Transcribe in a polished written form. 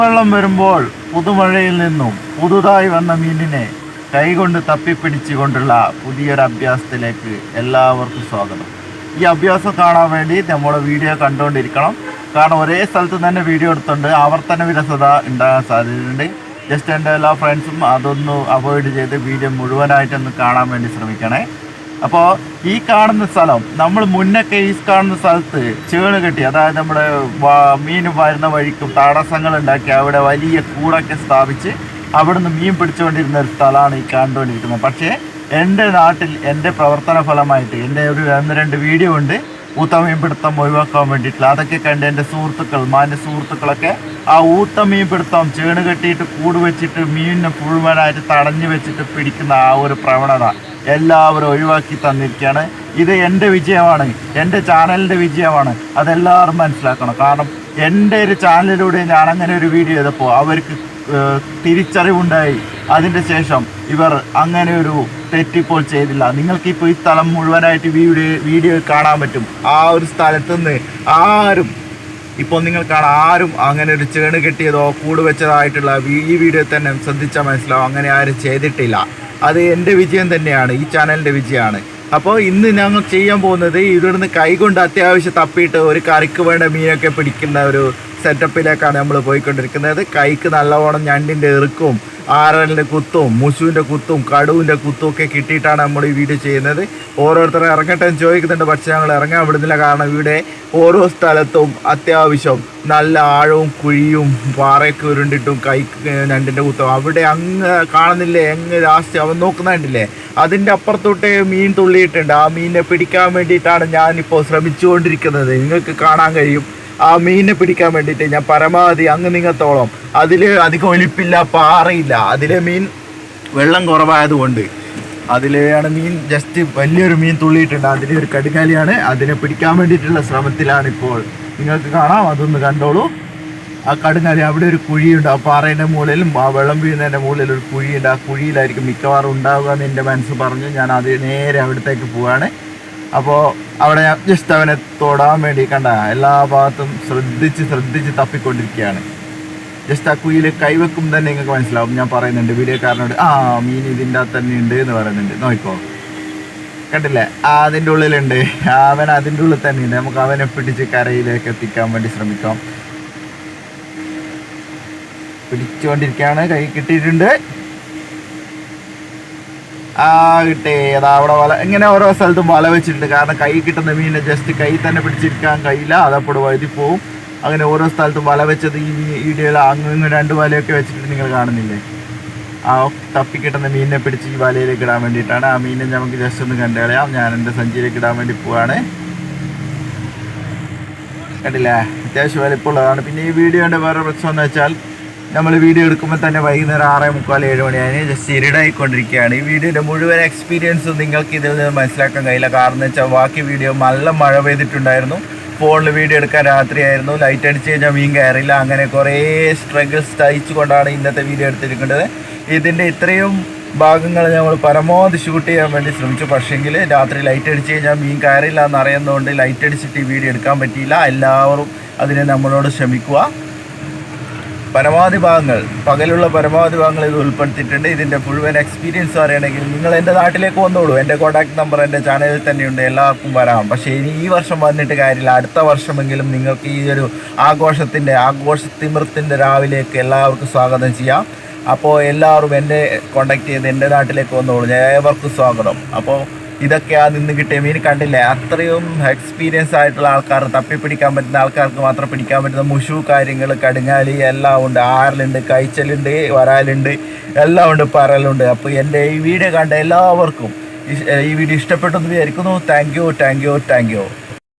വെള്ളം വരുമ്പോൾ പുതുമഴയിൽ നിന്നും പുതുതായി വന്ന മീനിനെ കൈകൊണ്ട് തപ്പിപ്പിടിച്ചുകൊണ്ടുള്ള പുതിയൊരു അഭ്യാസത്തിലേക്ക് എല്ലാവർക്കും സ്വാഗതം. ഈ അഭ്യാസം കാണാൻ വേണ്ടി നമ്മുടെ വീഡിയോ കണ്ടുകൊണ്ടിരിക്കണം. കാരണം ഒരേ സ്ഥലത്ത് തന്നെ വീഡിയോ എടുത്തുകൊണ്ട് ആവർത്തന വിരസത ഉണ്ടാകാൻ സാധ്യതയുണ്ട്. ജസ്റ്റ് എൻ്റെ എല്ലാ ഫ്രണ്ട്സും അതൊന്ന് അവോയ്ഡ് ചെയ്ത് വീഡിയോ മുഴുവനായിട്ടൊന്ന് കാണാൻ വേണ്ടി ശ്രമിക്കണേ. അപ്പോൾ ഈ കാണുന്ന സ്ഥലം നമ്മൾ മുന്നൊക്കെ ഈ കാണുന്ന സ്ഥലത്ത് ചേണ് കെട്ടി, അതായത് നമ്മുടെ മീൻ വരുന്ന വഴിക്കും തടസ്സങ്ങൾ ഉണ്ടാക്കി അവിടെ വലിയ കൂടൊക്കെ സ്ഥാപിച്ച് അവിടുന്ന് മീൻ പിടിച്ചുകൊണ്ടിരുന്ന ഒരു സ്ഥലമാണ് ഈ കണ്ടുകൊണ്ടിരിക്കുന്നത്. പക്ഷേ എൻ്റെ നാട്ടിൽ എൻ്റെ പ്രവർത്തന ഫലമായിട്ട് എൻ്റെ ഒരു 1-2 വീഡിയോ ഉണ്ട് ഊത്ത മീൻ പിടുത്തം ഒഴിവാക്കാൻ വേണ്ടിയിട്ടുള്ള. അതൊക്കെ കണ്ട് എൻ്റെ സുഹൃത്തുക്കൾ, മാൻ്റെ സുഹൃത്തുക്കളൊക്കെ ആ ഊത്ത മീൻ പിടുത്തം ചേണ് കെട്ടിയിട്ട് കൂട് വെച്ചിട്ട് മീനിനെ മുഴുവനായിട്ട് തടഞ്ഞു വെച്ചിട്ട് പിടിക്കുന്ന ആ ഒരു പ്രവണത എല്ലാവരും ഒഴിവാക്കി തന്നിരിക്കുകയാണ്. ഇത് എൻ്റെ വിജയമാണ്, എൻ്റെ ചാനലിൻ്റെ വിജയമാണ്. അതെല്ലാവരും മനസ്സിലാക്കണം. കാരണം എൻ്റെ ഒരു ചാനലിലൂടെ ഞാൻ അങ്ങനെ ഒരു വീഡിയോ ചെയ്തപ്പോൾ അവർക്ക് തിരിച്ചറിവുണ്ടായി. അതിൻ്റെ ശേഷം ഇവർ അങ്ങനെ ഒരു തെറ്റിപ്പോൾ ചെയ്തില്ല. നിങ്ങൾക്കിപ്പോൾ ഈ സ്ഥലം മുഴുവനായിട്ട് വീഡിയോ കാണാൻ പറ്റും. ആ ഒരു സ്ഥലത്തുനിന്ന് ആരും ഇപ്പോൾ നിങ്ങൾ കാണാൻ ആരും അങ്ങനെ ഒരു ചേണ് കെട്ടിയതോ കൂട് വെച്ചതായിട്ടുള്ള ഈ വീഡിയോ തന്നെ ശ്രദ്ധിച്ചാൽ മനസ്സിലാവും. അങ്ങനെ ആരും ചെയ്തിട്ടില്ല. അത് എൻ്റെ വിജയം തന്നെയാണ്, ഈ ചാനലിൻ്റെ വിജയമാണ്. അപ്പോൾ ഇന്ന് ഞങ്ങൾ ചെയ്യാൻ പോകുന്നത് ഇവിടുന്ന് കൈകൊണ്ട് അത്യാവശ്യം തപ്പിയിട്ട് ഒരു കറിക്ക് വേണ്ട മീനൊക്കെ പിടിക്കുന്ന ഒരു സെറ്റപ്പിലേക്കാണ് നമ്മൾ പോയിക്കൊണ്ടിരിക്കുന്നത്. കൈക്ക് നല്ലവണ്ണം ഞണ്ടിൻ്റെ ഇറുക്കും ആരലിൻ്റെ കുത്തും മുഷുവിൻ്റെ കുത്തും കടുവിൻ്റെ കുത്തും ഒക്കെ കിട്ടിയിട്ടാണ് നമ്മൾ ഈ വീഡിയോ ചെയ്യുന്നത്. ഓരോരുത്തരും ഇറങ്ങട്ടെ എന്ന് ചോദിക്കുന്നുണ്ട്, പക്ഷേ ഞങ്ങൾ ഇറങ്ങാൻ വിടുന്നില്ല. കാരണം ഇവിടെ ഓരോ സ്ഥലത്തും അത്യാവശ്യം നല്ല ആഴവും കുഴിയും പാറയൊക്കെ ഉരുണ്ടിട്ടും കൈക്ക് ഞണ്ടിൻ്റെ കുത്തും അവിടെ അങ്ങ് കാണുന്നില്ലേ, അങ്ങ് ലാസ്റ്റ് അവൻ നോക്കുന്നുണ്ടില്ലേ, അതിൻ്റെ അപ്പുറത്തോട്ട് മീൻ തുള്ളിയിട്ടുണ്ട്. ആ മീനിനെ പിടിക്കാൻ വേണ്ടിയിട്ടാണ് ഞാനിപ്പോൾ ശ്രമിച്ചുകൊണ്ടിരിക്കുന്നത്. നിങ്ങൾക്ക് കാണാൻ കഴിയും. ആ മീനിനെ പിടിക്കാൻ വേണ്ടിയിട്ട് ഞാൻ പരമാവധി അങ്ങ് നിങ്ങത്തോളം അതിൽ അധികം ഒലിപ്പില്ല, പാറയില്ല. അതിലെ മീൻ വെള്ളം കുറവായതുകൊണ്ട് അതിലെയാണ് മീൻ ജസ്റ്റ് വലിയൊരു മീൻ തുള്ളിയിട്ടുണ്ട്. അതിലെ ഒരു കടുകാലിയാണ്. അതിനെ പിടിക്കാൻ വേണ്ടിയിട്ടുള്ള ശ്രമത്തിലാണ് ഇപ്പോൾ. നിങ്ങൾക്ക് കാണാം, അതൊന്ന് കണ്ടോളൂ. ആ കടുകാലി അവിടെ ഒരു കുഴിയുണ്ട്. ആ പാറേൻ്റെ മുകളിലും ആ വെള്ളം വീഴുന്നതിൻ്റെ മുകളിൽ ഒരു കുഴിയുണ്ട്. ആ കുഴിയിലായിരിക്കും മിക്കവാറും ഉണ്ടാവുക എന്ന് എൻ്റെ മനസ്സ് പറഞ്ഞു. ഞാൻ അത് നേരെ അവിടത്തേക്ക് പോവുകയാണ്. അപ്പോൾ അവിടെ ജസ്റ്റ് അവനെ തൊടാൻ വേണ്ടി കണ്ട എല്ലാ ഭാഗത്തും ശ്രദ്ധിച്ച് തപ്പിക്കൊണ്ടിരിക്കുകയാണ്. ജസ്റ്റ് ആ കുഴിയിൽ കൈവെക്കും തന്നെ നിങ്ങൾക്ക് മനസ്സിലാവും. ഞാൻ പറയുന്നുണ്ട് വീഡിയോക്കാരനോട്, മീൻ ഇതിൻ്റെ അകത്ത് തന്നെ ഉണ്ട് എന്ന് പറയുന്നുണ്ട്. നോക്കിക്കോ, കണ്ടില്ലേ, അതിൻ്റെ ഉള്ളിലുണ്ട്. അവൻ അതിൻ്റെ ഉള്ളിൽ തന്നെ ഉണ്ട്. നമുക്ക് അവനെ പിടിച്ച് കരയിലേക്ക് എത്തിക്കാൻ വേണ്ടി ശ്രമിക്കാം. പിടിച്ചുകൊണ്ടിരിക്കുകയാണ്. കൈ കിട്ടിയിട്ടുണ്ട്. കിട്ടേ, അതാ അവിടെ വല, ഇങ്ങനെ ഓരോ സ്ഥലത്തും വല വെച്ചിട്ടുണ്ട്. കാരണം കൈ കിട്ടുന്ന മീനിനെ ജസ്റ്റ് കൈ തന്നെ പിടിച്ചിരിക്കാൻ കഴിയില്ല, അതപ്പോൾ വഴുതി പോവും. അങ്ങനെ ഓരോ സ്ഥലത്തും വല വെച്ചത് ഈ വീഡിയോയിൽ അങ്ങ് 2 വലയൊക്കെ വെച്ചിട്ട് നിങ്ങൾ കാണുന്നില്ലേ. ആ തപ്പിക്കിട്ടുന്ന മീനിനെ പിടിച്ച് ഈ വലയിലേക്ക് ഇടാൻ വേണ്ടിയിട്ടാണ്. ആ മീനിനെ നമുക്ക് ജസ്റ്റ് ഒന്ന് കണ്ടുകളയാം. ഞാൻ എൻ്റെ സഞ്ചിയിലേക്ക് ഇടാൻ വേണ്ടി പോവാണ്. കണ്ടില്ലേ, അത്യാവശ്യം വലിപ്പമുള്ളതാണ്. പിന്നെ ഈ വീഡിയോൻ്റെ വേറെ പ്രശ്നം എന്ന് വെച്ചാൽ നമ്മൾ വീഡിയോ എടുക്കുമ്പോൾ തന്നെ വൈകുന്നേരം 6:45-7 മണിയായി ജസ്റ്റ് ഇരുടായിക്കൊണ്ടിരിക്കുകയാണ്. ഈ വീഡിയോയുടെ മുഴുവൻ എക്സ്പീരിയൻസും നിങ്ങൾക്ക് ഇതിൽ നിന്ന് മനസ്സിലാക്കാൻ കഴിയില്ല. കാരണം എന്ന് വെച്ചാൽ ബാക്കി വീഡിയോ നല്ല മഴ പെയ്തിട്ടുണ്ടായിരുന്നു. ഫോണിൽ വീഡിയോ എടുക്കാൻ രാത്രിയായിരുന്നു. ലൈറ്റ് അടിച്ച് കഴിഞ്ഞാൽ മീൻ കയറില്ല. അങ്ങനെ കുറേ സ്ട്രഗിൾസ് സഹിച്ചുകൊണ്ടാണ് ഇന്നത്തെ വീഡിയോ എടുത്തിരിക്കേണ്ടത്. ഇതിൻ്റെ ഇത്രയും ഭാഗങ്ങൾ നമ്മൾ പരമാവധി ഷൂട്ട് ചെയ്യാൻ വേണ്ടി ശ്രമിച്ചു. പക്ഷേങ്കിൽ രാത്രി ലൈറ്റ് അടിച്ച് കഴിഞ്ഞാൽ മീൻ കയറില്ല എന്നറിയുന്നതുകൊണ്ട് ലൈറ്റ് അടിച്ചിട്ട് ഈ വീഡിയോ എടുക്കാൻ പറ്റിയില്ല. എല്ലാവരും അതിനെ നമ്മളോട് ക്ഷമിക്കുക. പരമാവധി ഭാഗങ്ങൾ, പകലുള്ള പരമാവധി ഭാഗങ്ങൾ ഇത് ഉൾപ്പെടുത്തിയിട്ടുണ്ട്. ഇതിൻ്റെ മുഴുവൻ എക്സ്പീരിയൻസ് അറിയണമെങ്കിൽ നിങ്ങൾ എൻ്റെ നാട്ടിലേക്ക് വന്നോളൂ. എൻ്റെ കോൺടാക്ട് നമ്പർ എൻ്റെ ചാനലിൽ തന്നെയുണ്ട്. എല്ലാവർക്കും വരാം. പക്ഷേ ഇനി ഈ വർഷം വന്നിട്ട് കാര്യമില്ല. അടുത്ത വർഷമെങ്കിലും നിങ്ങൾക്ക് ഈ ഒരു ആഘോഷത്തിമിർത്തിൻ്റെ രാവിലേക്ക് എല്ലാവർക്കും സ്വാഗതം ചെയ്യാം. അപ്പോൾ എല്ലാവരും എന്നെ കോൺടാക്ട് ചെയ്ത് എൻ്റെ നാട്ടിലേക്ക് വന്നോളൂ. ഏവർക്കും സ്വാഗതം. അപ്പോൾ ഇതൊക്കെയാണ് നിന്ന് കിട്ടിയ മീൻ. കണ്ടില്ലേ, അത്രയും എക്സ്പീരിയൻസ് ആയിട്ടുള്ള ആൾക്കാർ, തപ്പിപ്പിടിക്കാൻ പറ്റുന്ന ആൾക്കാർക്ക് മാത്രം പിടിക്കാൻ പറ്റുന്ന മുഷു കാര്യങ്ങൾ, കടുങ്ങാലി എല്ലാം ഉണ്ട്. ആരലുണ്ട്, കൈച്ചലുണ്ട്, വരാലുണ്ട്, എല്ലാം ഉണ്ട്, പരലുണ്ട്. അപ്പോൾ എൻ്റെ ഈ വീഡിയോ കണ്ട എല്ലാവർക്കും ഈ വീഡിയോ ഇഷ്ടപ്പെട്ടെന്ന് വിചാരിക്കുന്നു. Thank you.